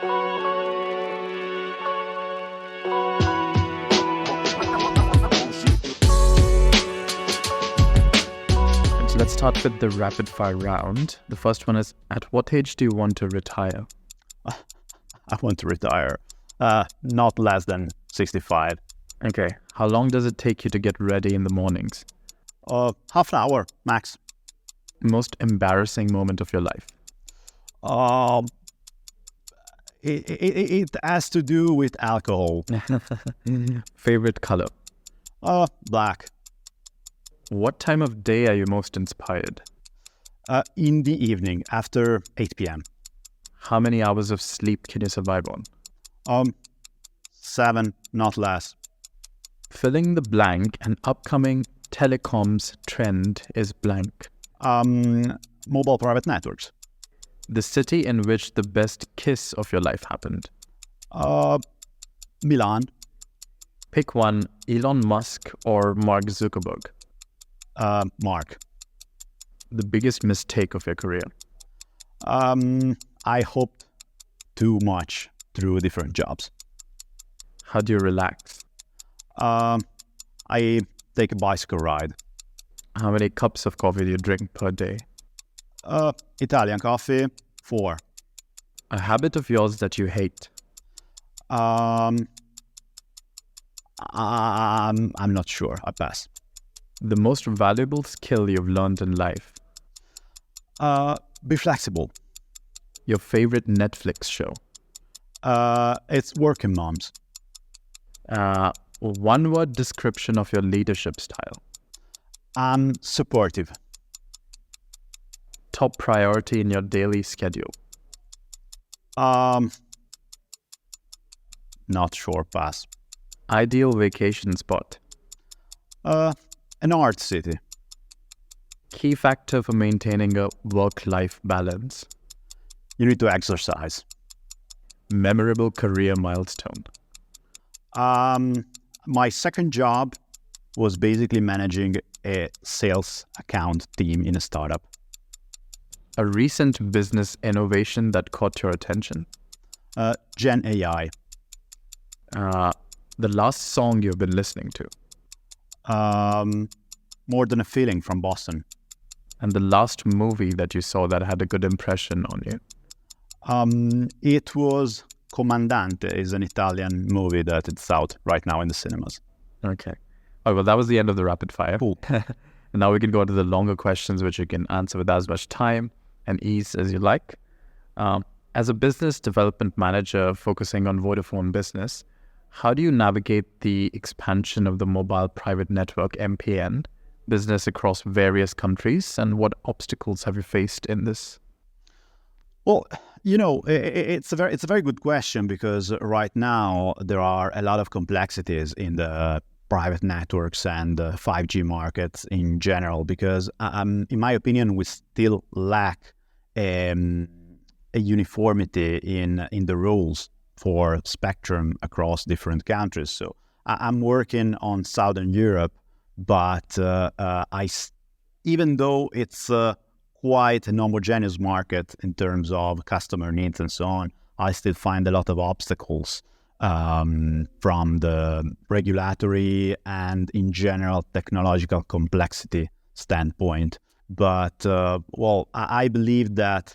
Let's start with the rapid fire round. The first one is, at what age do you want to retire? I want to retire not less than 65. Okay. How long does it take you to get ready in the mornings? Half an hour max. Most embarrassing moment of your life? It has to do with alcohol. Favorite color? Black. What time of day are you most inspired? In the evening, after 8 p.m. How many hours of sleep can you survive on? 7, not less. Filling the blank, an upcoming telecoms trend is blank. Mobile private networks. The city in which the best kiss of your life happened? Milan. Pick one, Elon Musk or Mark Zuckerberg? Mark. The biggest mistake of your career? I hoped too much through different jobs. How do you relax? I take a bicycle ride. How many cups of coffee do you drink per day? Italian coffee, 4. A habit of yours that you hate? I'm not sure. I pass. The most valuable skill you've learned in life? Be flexible. Your favorite Netflix show? It's Working Moms. One word description of your leadership style? Supportive. Top priority in your daily schedule? Not sure, pass. Ideal vacation spot? An art city. Key factor for maintaining a work-life balance? You need to exercise. Memorable career milestone? My second job was basically managing a sales account team in a startup. A recent business innovation that caught your attention? Gen AI. The last song you've been listening to? More Than a Feeling from Boston. And the last movie that you saw that had a good impression on you? It was Comandante, is an Italian movie that it's out right now in the cinemas. Okay. Oh, well, that was the end of the rapid fire. Cool. And now we can go to the longer questions, which you can answer with as much time and ease as you like. As a business development manager focusing on Vodafone Business, how do you navigate the expansion of the mobile private network MPN business across various countries, and what obstacles have you faced in this? Well, it's a very good question, because right now there are a lot of complexities in the private networks and the 5G markets in general, because in my opinion, we still lack a uniformity in the rules for spectrum across different countries. So I'm working on Southern Europe, but even though it's quite an homogeneous market in terms of customer needs and so on, I still find a lot of obstacles from the regulatory and in general technological complexity standpoint. But I believe that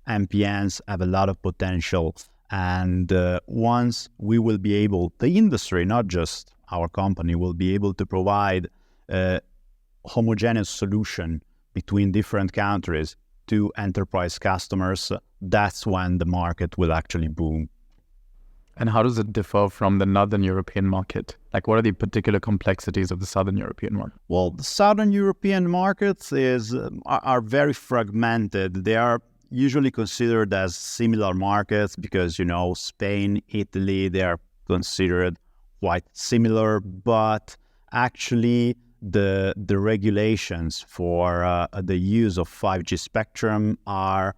MPNs have a lot of potential, and once we will be able, the industry, not just our company, will be able to provide a homogeneous solution between different countries to enterprise customers, that's when the market will actually boom. And how does it differ from the Northern European market? Like, what are the particular complexities of the Southern European market? Well, the Southern European markets are very fragmented. They are usually considered as similar markets because, Spain, Italy, they are considered quite similar, but actually the regulations for the use of 5G spectrum are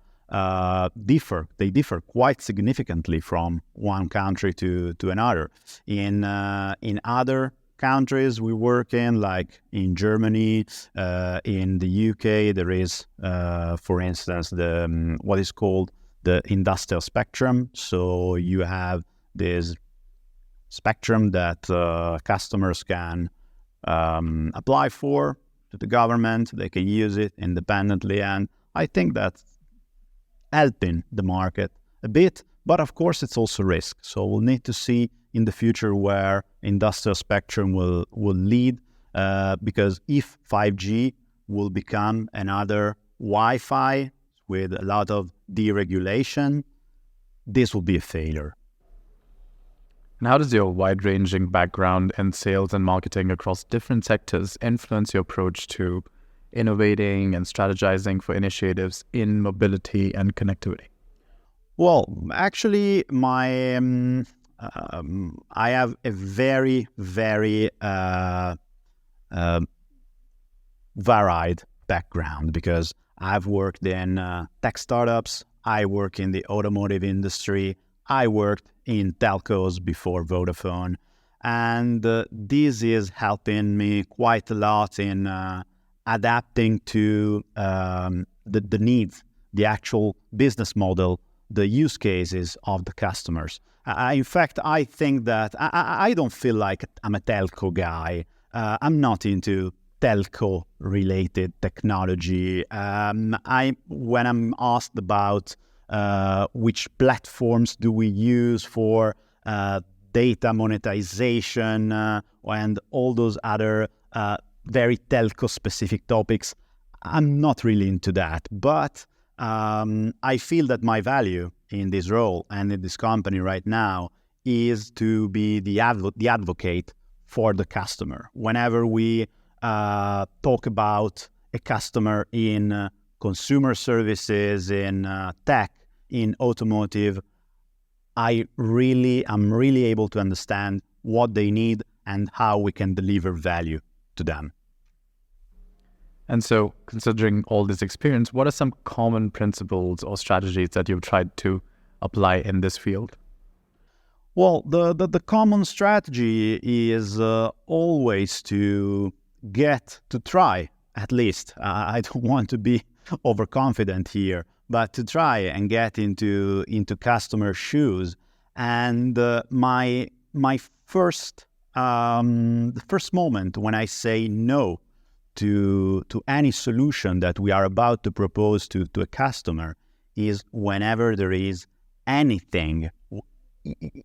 differ. They differ quite significantly from one country to another. In other countries we work in, like in Germany, in the UK, there is, for instance, what is called the industrial spectrum. So you have this spectrum that customers can apply for to the government. They can use it independently, and I think that's helping the market a bit. But of course, it's also risk. So we'll need to see in the future where industrial spectrum will lead, because if 5G will become another Wi-Fi with a lot of deregulation, this will be a failure. And how does your wide-ranging background in sales and marketing across different sectors influence your approach to innovating and strategizing for initiatives in mobility and connectivity? Well, actually, I have a very, very varied background, because I've worked in tech startups, I work in the automotive industry, I worked in telcos before Vodafone, and this is helping me quite a lot in adapting to the needs, the actual business model, the use cases of the customers. In fact, I think that I don't feel like I'm a telco guy. I'm not into telco-related technology. When I'm asked about which platforms do we use for data monetization and all those other very telco-specific topics, I'm not really into that. But I feel that my value in this role and in this company right now is to be the advocate for the customer. Whenever we talk about a customer in consumer services, in tech, in automotive, I'm really able to understand what they need and how we can deliver value to them. And so, considering all this experience, what are some common principles or strategies that you've tried to apply in this field? Well, the common strategy is always to try, at least. I don't want to be overconfident here, but to try and get into customer shoes. And my first the first moment when I say no to any solution that we are about to propose to a customer is whenever there is anything,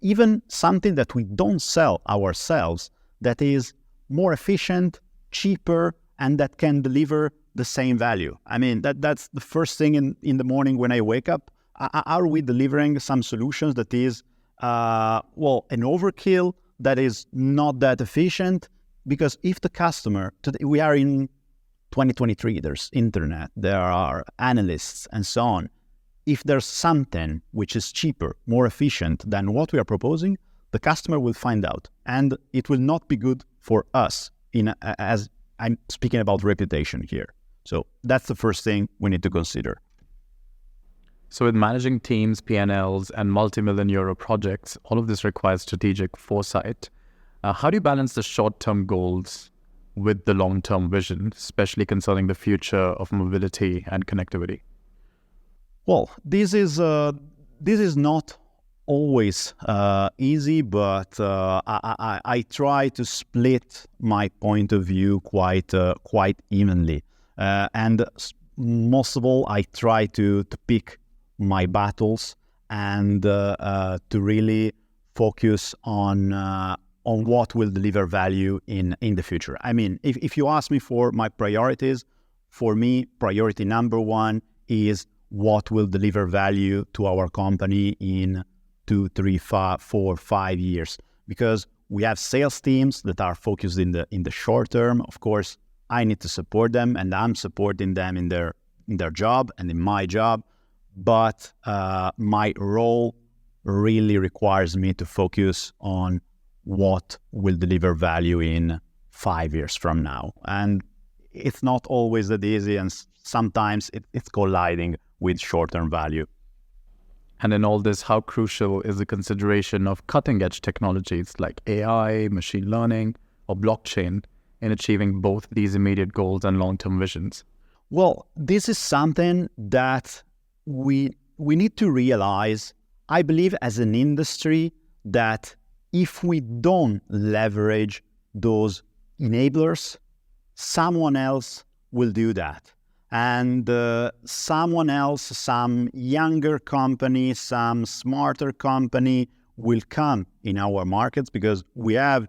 even something that we don't sell ourselves, that is more efficient, cheaper, and that can deliver the same value. I mean, that's the first thing in the morning when I wake up. Are we delivering some solutions that is, an overkill, that is not that efficient? Because if the customer, we are in 2023, there's internet, there are analysts and so on. If there's something which is cheaper, more efficient than what we are proposing, the customer will find out, and it will not be good for us, as I'm speaking about reputation here. So that's the first thing we need to consider. So with managing teams, P&Ls, and multi-million euro projects, all of this requires strategic foresight. How do you balance the short-term goals with the long-term vision, especially concerning the future of mobility and connectivity? Well, this is not always easy, but I try to split my point of view quite evenly, and most of all, I try to pick my battles and to really focus on what will deliver value in the future. I mean, if you ask me for my priorities, for me, priority number one is what will deliver value to our company in 2, 3, 4, 5 years. Because we have sales teams that are focused in the short term. Of course, I need to support them, and I'm supporting them in their job and in my job. But my role really requires me to focus on what will deliver value in 5 years from now. And it's not always that easy, and sometimes it's colliding with short-term value. And in all this, how crucial is the consideration of cutting-edge technologies like AI, machine learning, or blockchain in achieving both these immediate goals and long-term visions? Well, this is something that we we need to realize, I believe as an industry, that if we don't leverage those enablers, someone else will do that. And someone else, some younger company, some smarter company will come in our markets because we have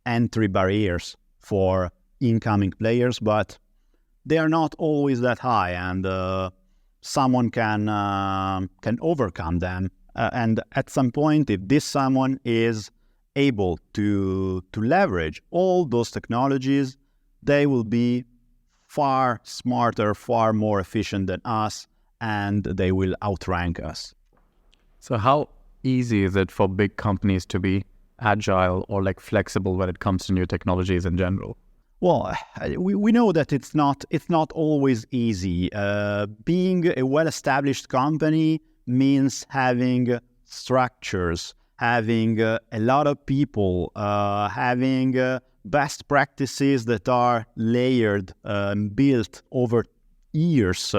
entry barriers for incoming players, but they are not always that high, and someone can overcome them. And at some point, if this someone is able to leverage all those technologies, they will be far smarter, far more efficient than us, and they will outrank us. So how easy is it for big companies to be agile or like flexible when it comes to new technologies in general? Well, we know that it's not always easy. Being a well-established company means having structures, having a lot of people, having best practices that are layered, built over years.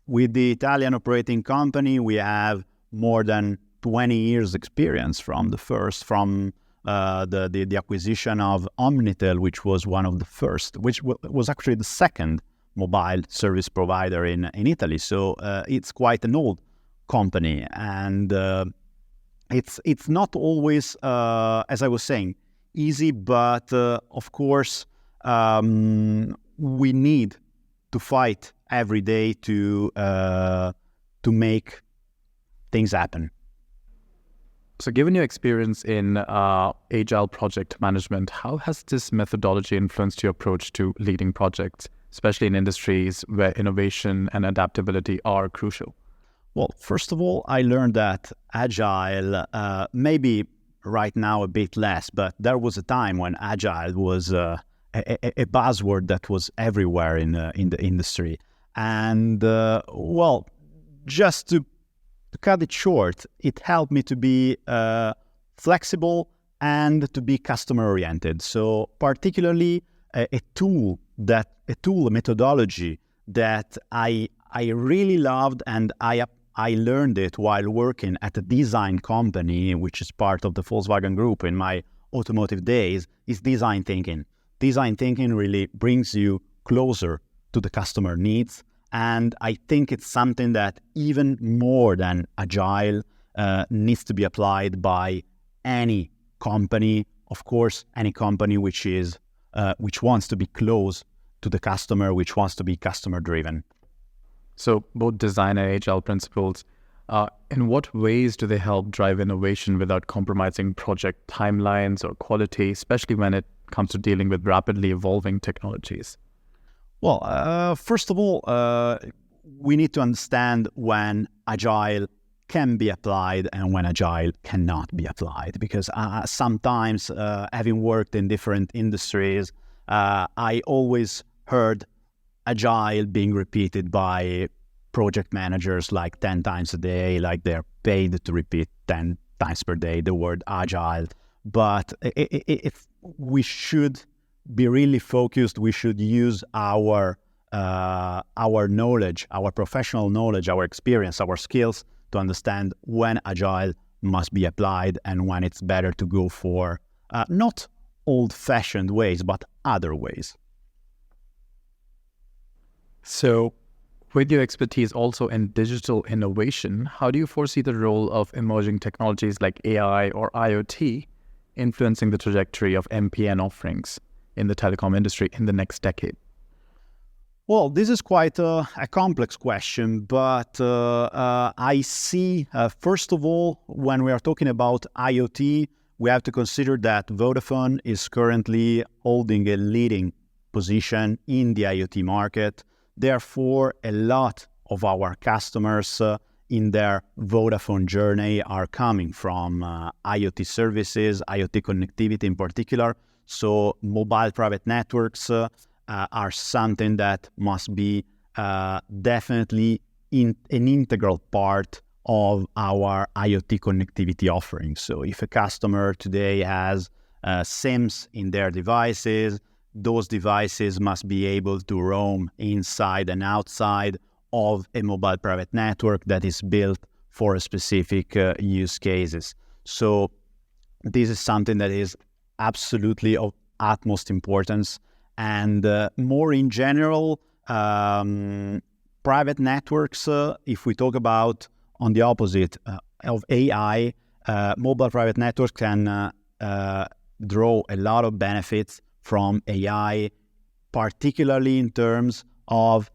With the Italian operating company, we have more than 20 years experience from the acquisition of Omnitel, which was one of the first, which was actually the second mobile service provider in Italy. So it's quite an old company, and it's not always, as I was saying, easy. But of course, we need to fight every day to make things happen. So given your experience in Agile project management, how has this methodology influenced your approach to leading projects, especially in industries where innovation and adaptability are crucial? Well, first of all, I learned that Agile, maybe right now a bit less, but there was a time when Agile was a buzzword that was everywhere in the industry. And well, just to cut it short, it helped me to be flexible and to be customer oriented. So particularly a methodology that I really loved, and I learned it while working at a design company, which is part of the Volkswagen Group in my automotive days, is design thinking. Design thinking really brings you closer to the customer needs. And I think it's something that even more than Agile needs to be applied by any company. Of course, any company which wants to be close to the customer, which wants to be customer driven. So both design and Agile principles, in what ways do they help drive innovation without compromising project timelines or quality, especially when it comes to dealing with rapidly evolving technologies? Well, first of all, we need to understand when Agile can be applied and when Agile cannot be applied. Because sometimes, having worked in different industries, I always heard Agile being repeated by project managers like 10 times a day, like they're paid to repeat 10 times per day the word Agile. But we should be really focused. We should use our knowledge, our professional knowledge, our experience, our skills to understand when Agile must be applied and when it's better to go for not old-fashioned ways, but other ways. So with your expertise also in digital innovation, how do you foresee the role of emerging technologies like AI or IoT influencing the trajectory of MPN offerings in the telecom industry in the next decade? Well, this is quite a complex question, but I see, first of all, when we are talking about IoT, we have to consider that Vodafone is currently holding a leading position in the IoT market. Therefore, a lot of our customers in their Vodafone journey are coming from IoT services, IoT connectivity in particular. So mobile private networks are something that must be definitely an integral part of our IoT connectivity offering. So if a customer today has SIMs in their devices, those devices must be able to roam inside and outside of a mobile private network that is built for a specific use cases. So this is something that is absolutely of utmost importance. And more in general, private networks, if we talk about on the opposite of AI, mobile private networks can draw a lot of benefits from AI, particularly in terms of,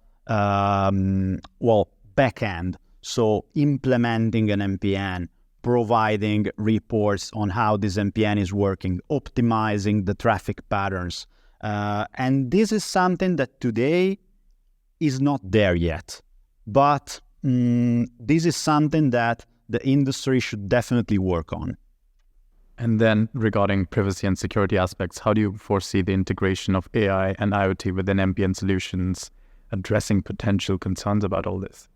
backend. So implementing an MPN, providing reports on how this MPN is working, optimizing the traffic patterns. And this is something that today is not there yet. But this is something that the industry should definitely work on. And then regarding privacy and security aspects, how do you foresee the integration of AI and IoT within MPN solutions, addressing potential concerns about all this?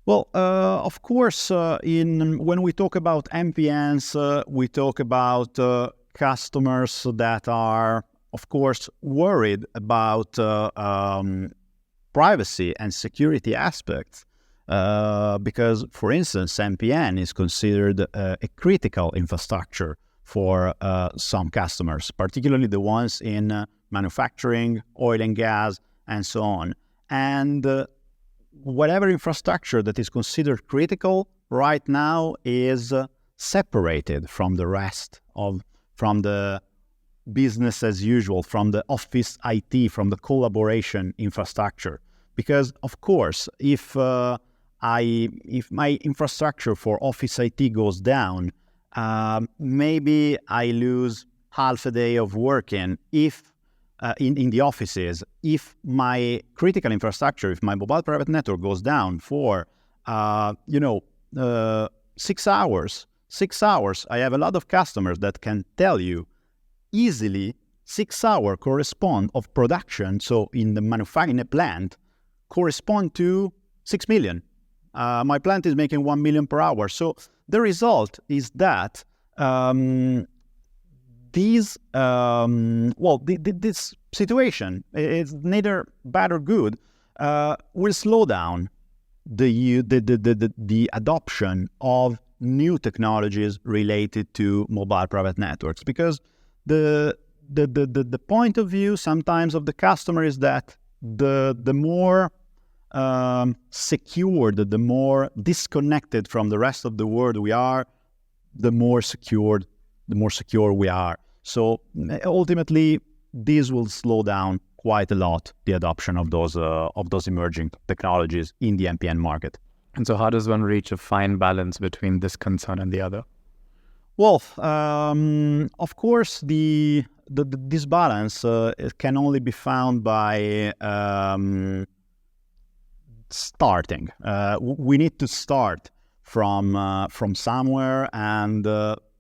Well, of course, when we talk about MPNs, we talk about customers that are, of course, worried about privacy and security aspects. Because, for instance, MPN is considered a critical infrastructure for some customers, particularly the ones in manufacturing, oil and gas, and so on. And whatever infrastructure that is considered critical right now is separated from the rest from the business as usual, from the office IT, from the collaboration infrastructure. Because, of course, if my infrastructure for office IT goes down, maybe I lose half a day of working if in the offices. If my critical infrastructure, if my mobile private network goes down for 6 hours, I have a lot of customers that can tell you easily 6 hours correspond of production. So in the manufacturing plant correspond to 6 million. My plant is making 1 million per hour. So the result is that this situation is neither bad or good, will slow down the adoption of new technologies related to mobile private networks, because the point of view sometimes of the customer is that the more secured, the more disconnected from the rest of the world we are, the more secure we are. So ultimately, this will slow down quite a lot the adoption of those emerging technologies in the MPN market. And so how does one reach a fine balance between this concern and the other? Well, of course, this balance can only be found by starting. We need to start from somewhere, and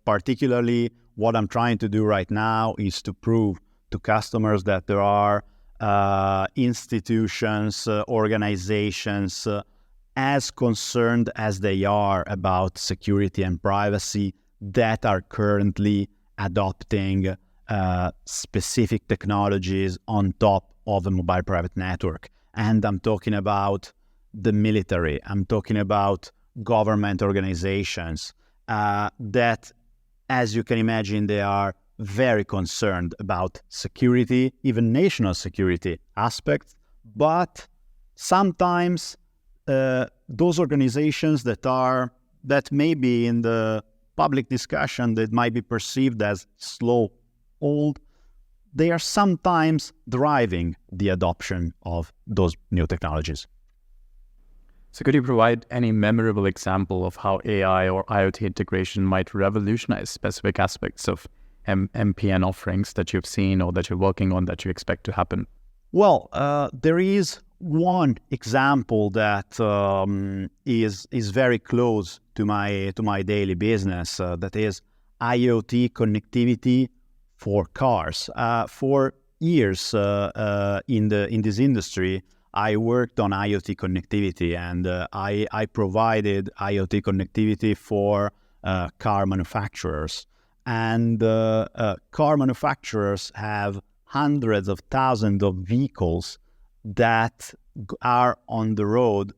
particularly what I'm trying to do right now is to prove to customers that there are institutions, organizations, as concerned as they are about security and privacy, that are currently adopting specific technologies on top of a mobile private network. And I'm talking about the military, I'm talking about government organizations that, as you can imagine, they are very concerned about security, even national security aspects. But sometimes those organizations that maybe in the public discussion that might be perceived as slow, old, they are sometimes driving the adoption of those new technologies. So could you provide any memorable example of how AI or IoT integration might revolutionize specific aspects of MPN offerings that you've seen or that you're working on that you expect to happen? Well, there is one example that is very close to my daily business. That is IoT connectivity for cars. For years in this industry, I worked on IoT connectivity, and I provided IoT connectivity for car manufacturers. And car manufacturers have hundreds of thousands of vehicles that are on the road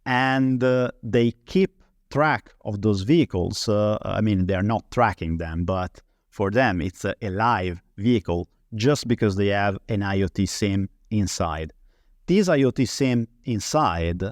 and they keep track of those vehicles. They're not tracking them, but for them, it's a live vehicle just because they have an IoT SIM inside. This IoT SIM inside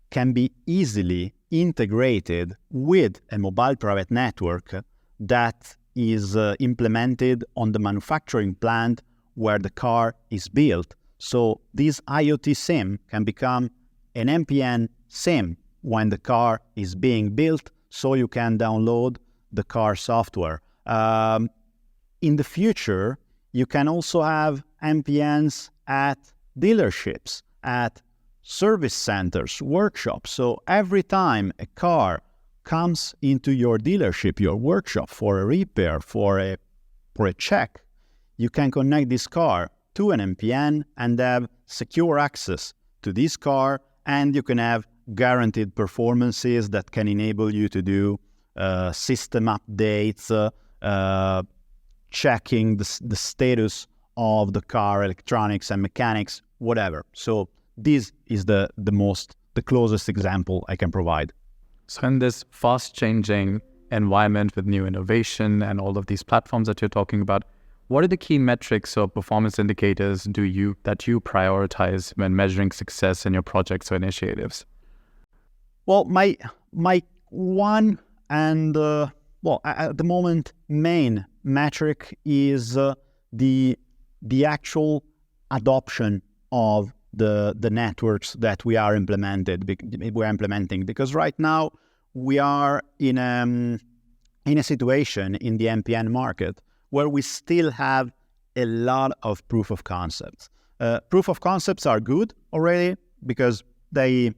can be easily integrated with a mobile private network that is implemented on the manufacturing plant where the car is built. So this IoT SIM can become an MPN SIM when the car is being built, so you can download the car software. In the future, you can also have MPNs at dealerships, at service centers, workshops. So every time a car comes into your dealership, your workshop, for a repair, for a check, you can connect this car to an MPN and have secure access to this car, and you can have guaranteed performances that can enable you to do system updates, checking the status of the car, electronics and mechanics, whatever. So this is the closest example I can provide. So in this fast-changing environment with new innovation and all of these platforms that you're talking about, what are the key metrics or performance indicators that you prioritize when measuring success in your projects or initiatives? Well, my one and at the moment main metric is the actual adoption of the networks that we are implementing, because right now we are in a situation in the MPN market where we still have a lot of proof of concepts. Proof of concepts are good already because they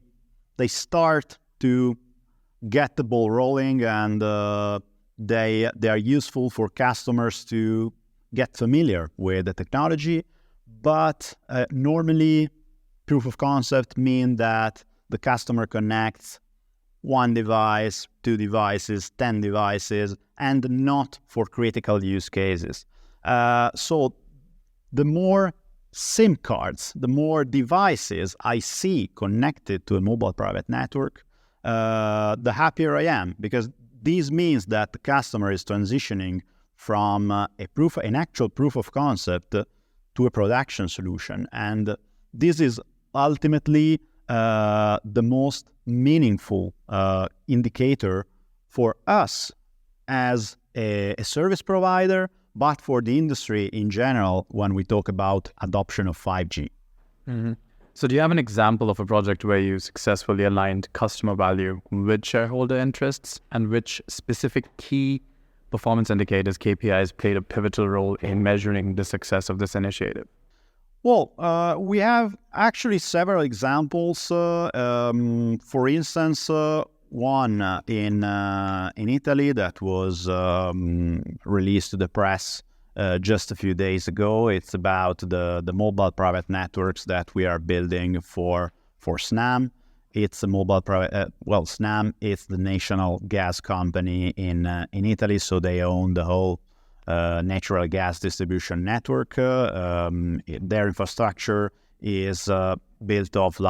start to get the ball rolling, and they are useful for customers to get familiar with the technology. But normally, proof of concept mean that the customer connects one device, 2 devices, 10 devices, and not for critical use cases. So the more SIM cards, the more devices I see connected to a mobile private network, the happier I am, because this means that the customer is transitioning from an actual proof of concept to a production solution. And this is ultimately the most meaningful indicator for us as a service provider, but for the industry in general when we talk about adoption of 5G. Mm-hmm. So do you have an example of a project where you successfully aligned customer value with shareholder interests, and which specific key performance indicators, KPIs, played a pivotal role in measuring the success of this initiative? Well, we have actually several examples. For instance, one in Italy that was released to the press just a few days ago. It's about the mobile private networks that we are building for Snam. It's a mobile private. Snam is the national gas company in Italy, so they own the whole natural gas distribution network. Their infrastructure is built of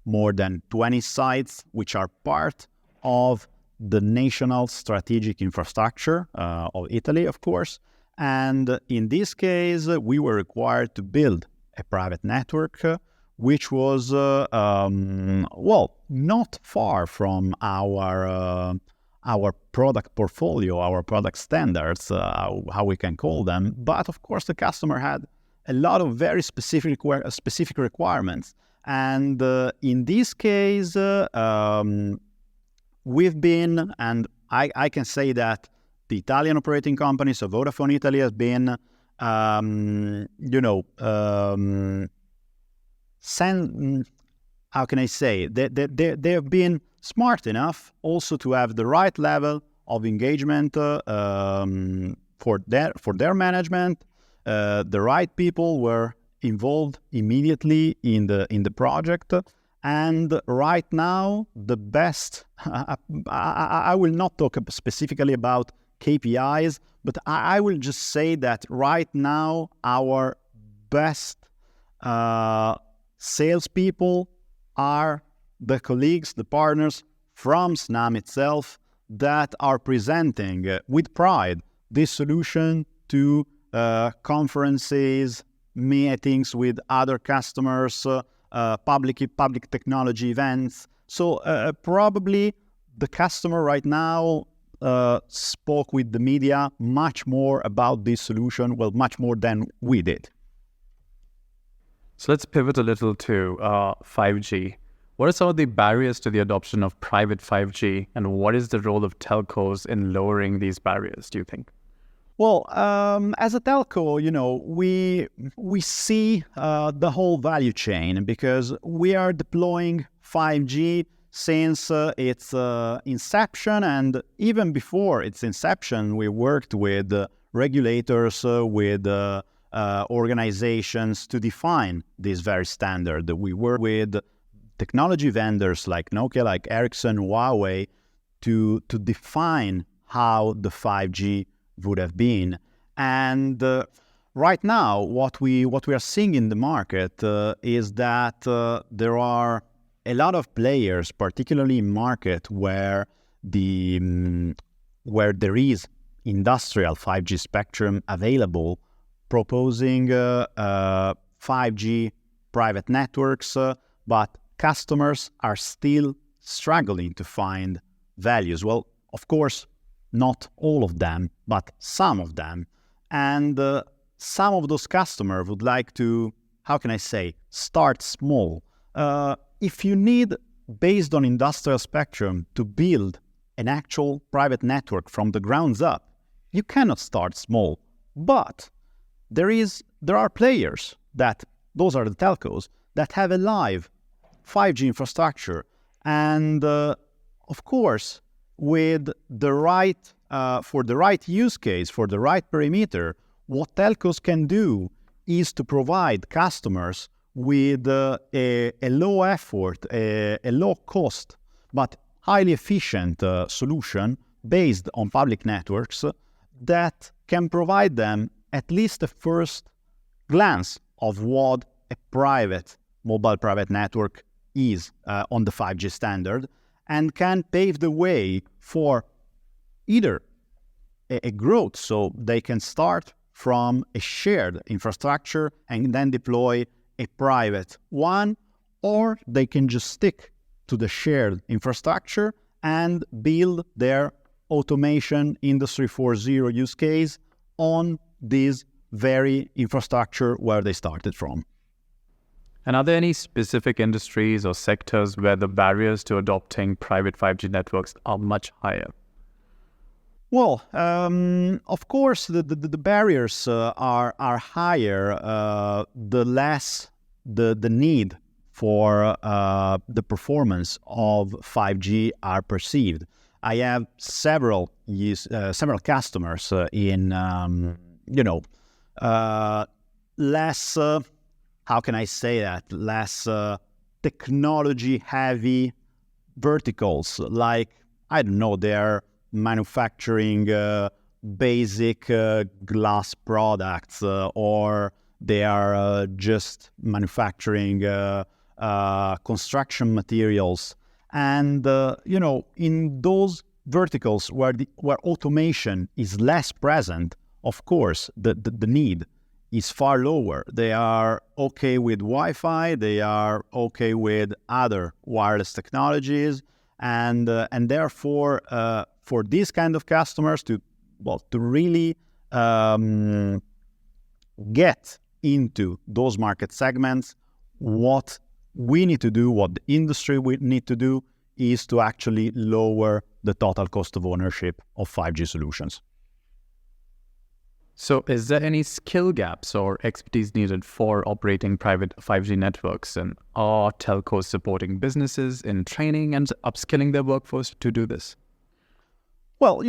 more than 20 sites, which are part of the national strategic infrastructure of Italy, of course. And in this case, we were required to build a private network, which was, not far from our product portfolio, our product standards, how we can call them. But of course, the customer had a lot of very specific requirements. And in this case, we've been, and I can say that the Italian operating company, so Vodafone Italy, has been, how can I say, they have been smart enough also to have the right level of engagement for their management. The right people were involved immediately in the project, and right now the best. I will not talk specifically about KPIs, but I will just say that right now our best salespeople are the colleagues, the partners from Snam itself that are presenting with pride this solution to conferences, meetings with other customers, public technology events. So probably the customer right now spoke with the media much more about this solution, well, much more than we did. So let's pivot a little to 5G. What are some of the barriers to the adoption of private 5G, and what is the role of telcos in lowering these barriers, do you think? Well, as a telco, we see the whole value chain because we are deploying 5G since its inception, and even before its inception, we worked with regulators, with organizations to define this very standard. We work with technology vendors like Nokia, like Ericsson, Huawei, to define how the 5G would have been. And right now, what we are seeing in the market is that there are a lot of players, particularly in market where there is industrial 5G spectrum available, proposing 5G private networks, but customers are still struggling to find values. Well, of course, not all of them, but some of them. And some of those customers would like to, how can I say, start small. If you need, based on industrial spectrum, to build an actual private network from the ground up, you cannot start small. But there are players those are the telcos, that have a live 5G infrastructure. And of course, with the right, for the right use case, for the right perimeter, what telcos can do is to provide customers with a low effort, a low cost, but highly efficient solution based on public networks that can provide them at least a first glance of what a mobile private network is on the 5G standard, and can pave the way for either a growth, so they can start from a shared infrastructure and then deploy a private one, or they can just stick to the shared infrastructure and build their automation Industry 4.0 use case on this very infrastructure where they started from. And are there any specific industries or sectors where the barriers to adopting private 5G networks are much higher? Well, of course, the barriers are higher, the less the need for the performance of 5G are perceived. I have several customers in less, how can I say that, less technology-heavy verticals, like, I don't know, they're manufacturing basic glass products, or they are just manufacturing construction materials. And, in those verticals where automation is less present, of course, the need is far lower. They are okay with Wi-Fi, they are okay with other wireless technologies, and therefore, for these kind of customers to really get into those market segments, what we need to do, what the industry will need to do, is to actually lower the total cost of ownership of 5G solutions. So is there any skill gaps or expertise needed for operating private 5G networks? And are telcos supporting businesses in training and upskilling their workforce to do this? Well,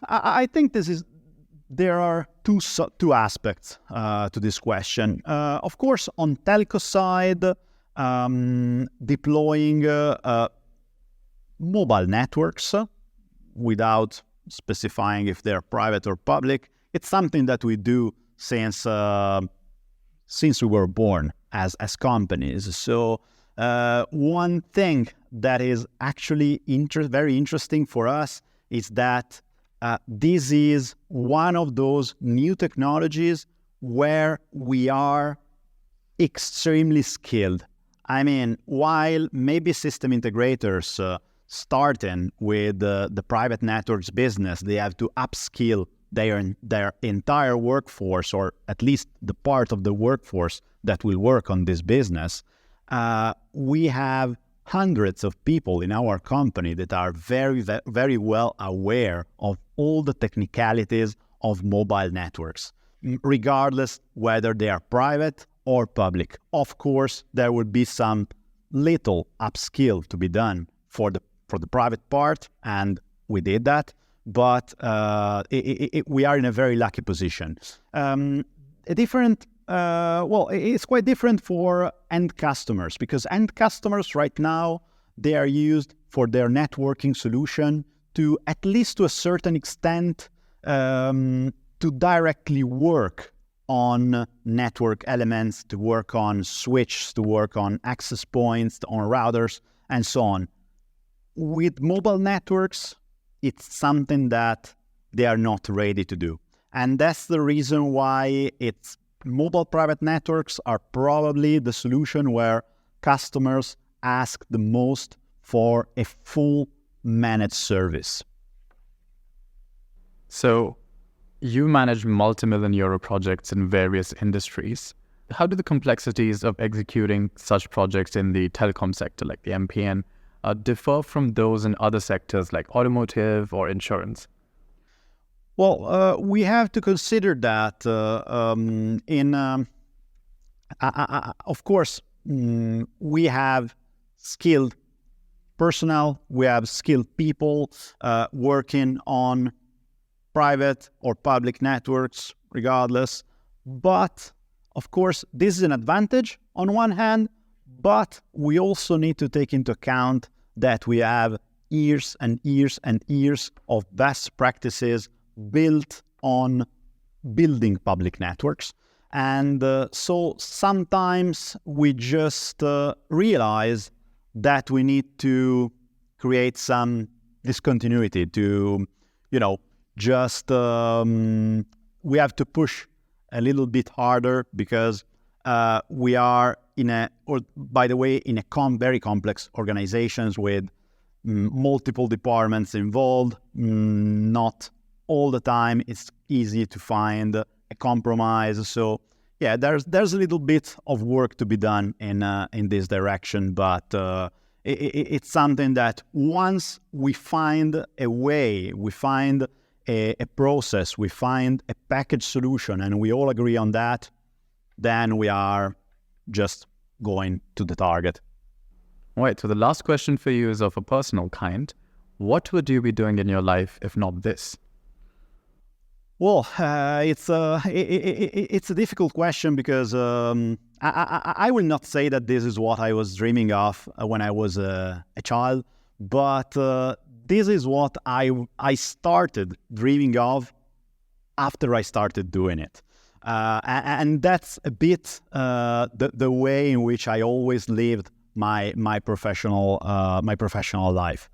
I think there are two aspects to this question. Of course, on telco side, deploying mobile networks without specifying if they're private or public, it's something that we do since we were born, as companies. So one thing that is actually very interesting for us is that this is one of those new technologies where we are extremely skilled. I mean, while maybe system integrators starting with the private networks business, they have to upskill their entire workforce, or at least the part of the workforce that will work on this business. We have hundreds of people in our company that are very, very well aware of all the technicalities of mobile networks, regardless whether they are private or public. Of course, there would be some little upskill to be done for the private part, and we did that. But we are in a very lucky position. It's quite different for end customers, because end customers right now, they are used for their networking solution to, at least to a certain extent, to directly work on network elements, to work on switches, to work on access points, on routers, and so on. With mobile networks, it's something that they are not ready to do. And that's the reason why mobile private networks are probably the solution where customers ask the most for a full managed service. So you manage multi-million euro projects in various industries. How do the complexities of executing such projects in the telecom sector, like the MPN, differ from those in other sectors like automotive or insurance? Well, we have to consider that of course, we have skilled personnel, we have skilled people working on private or public networks, regardless. But, of course, this is an advantage on one hand, but we also need to take into account that we have years and years and years of best practices built on building public networks. And so sometimes we just realize that we need to create some discontinuity to, just we have to push a little bit harder, because we are in a very complex organizations with multiple departments involved. Not all the time it's easy to find a compromise. So yeah, there's a little bit of work to be done in this direction, but it's something that once we find a way, we find a process, we find a package solution, and we all agree on that, then we are just going to the target. All right, so the last question for you is of a personal kind. What would you be doing in your life if not this? Well, it's a difficult question, because I will not say that this is what I was dreaming of when I was a child, but this is what I started dreaming of after I started doing it. And that's a bit the way in which I always lived my professional life.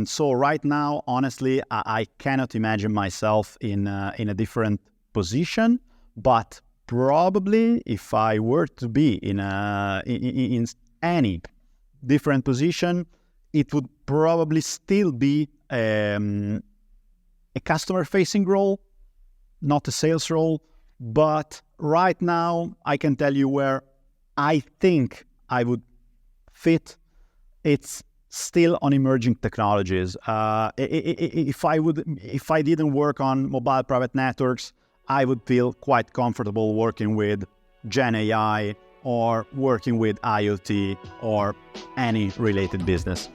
So right now, honestly, I cannot imagine myself in a different position. But probably, if I were to be in any different position, it would probably still be a customer-facing role, not a sales role. But right now, I can tell you where I think I would fit. It's still on emerging technologies. If I didn't work on mobile private networks, I would feel quite comfortable working with Gen AI or working with IoT or any related business.